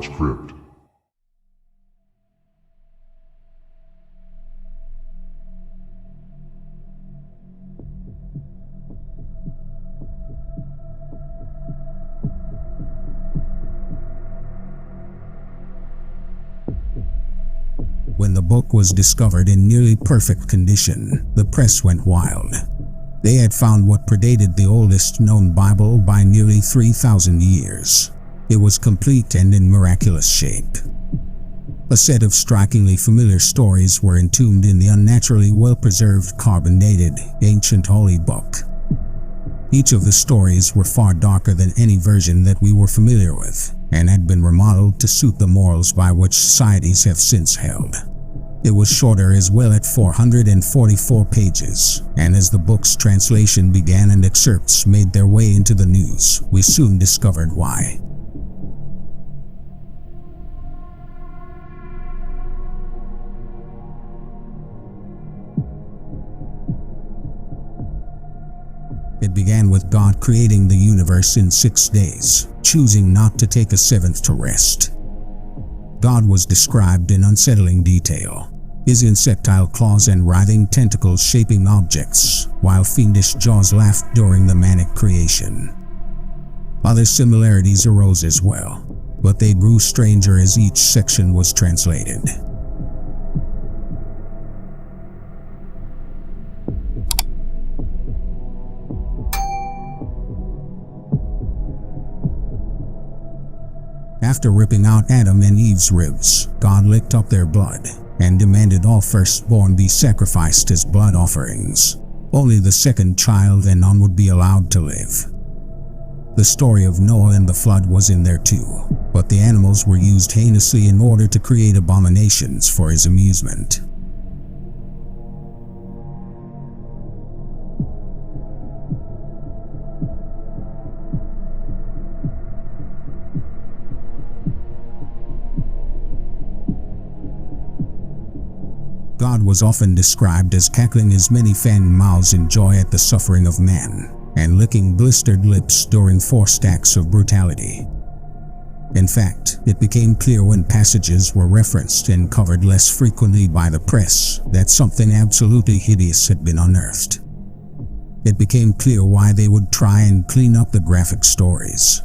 large crypt. When the book was discovered in nearly perfect condition, the press went wild. They had found what predated the oldest known Bible by nearly 3,000 years. It was complete and in miraculous shape. A set of strikingly familiar stories were entombed in the unnaturally well-preserved carbon-dated ancient holy book. Each of the stories were far darker than any version that we were familiar with, and had been remodeled to suit the morals by which societies have since held. It was shorter as well at 444 pages, and as the book's translation began and excerpts made their way into the news, we soon discovered why. It began with God creating the universe in 6 days, choosing not to take a seventh to rest. God was described in unsettling detail, his insectile claws and writhing tentacles shaping objects, while fiendish jaws laughed during the manic creation. Other similarities arose as well, but they grew stranger as each section was translated. After ripping out Adam and Eve's ribs, God licked up their blood and demanded all firstborn be sacrificed as blood offerings. Only the second child and on would be allowed to live. The story of Noah and the flood was in there too, but the animals were used heinously in order to create abominations for his amusement. God was often described as cackling his many fanged mouths in joy at the suffering of man, and licking blistered lips during forced acts of brutality. In fact, it became clear when passages were referenced and covered less frequently by the press that something absolutely hideous had been unearthed. It became clear why they would try and clean up the graphic stories.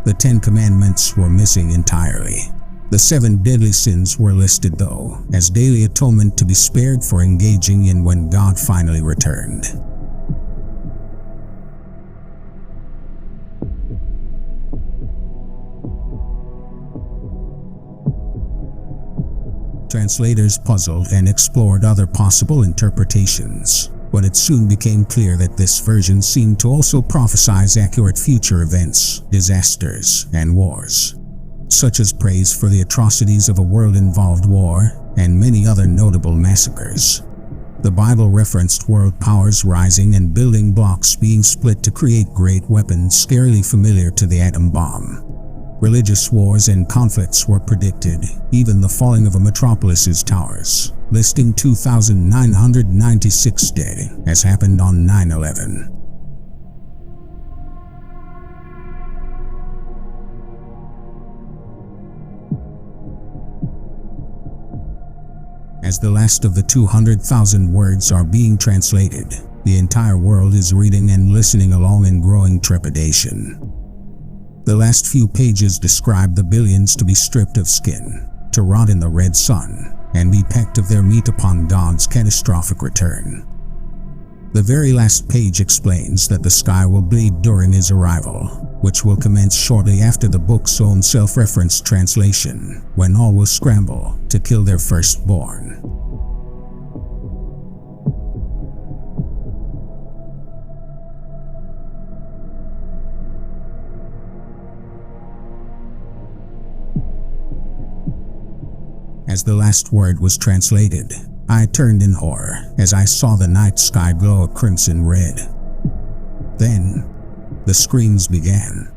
The 10 Commandments were missing entirely. The 7 deadly sins were listed though, as daily atonement to be spared for engaging in when God finally returned. Translators puzzled and explored other possible interpretations, but it soon became clear that this version seemed to also prophesize accurate future events, disasters, and wars, such as praise for the atrocities of a world-involved war and many other notable massacres. The Bible referenced world powers rising and building blocks being split to create great weapons scarily familiar to the atom bomb. Religious wars and conflicts were predicted, even the falling of a metropolis's towers, listing 2,996 dead, as happened on 9/11. As the last of the 200,000 words are being translated, the entire world is reading and listening along in growing trepidation. The last few pages describe the billions to be stripped of skin, to rot in the red sun, and be pecked of their meat upon God's catastrophic return. The very last page explains that the sky will bleed during his arrival, which will commence shortly after the book's own self-referenced translation, when all will scramble to kill their firstborn. As the last word was translated, I turned in horror as I saw the night sky glow a crimson red. Then, the screams began.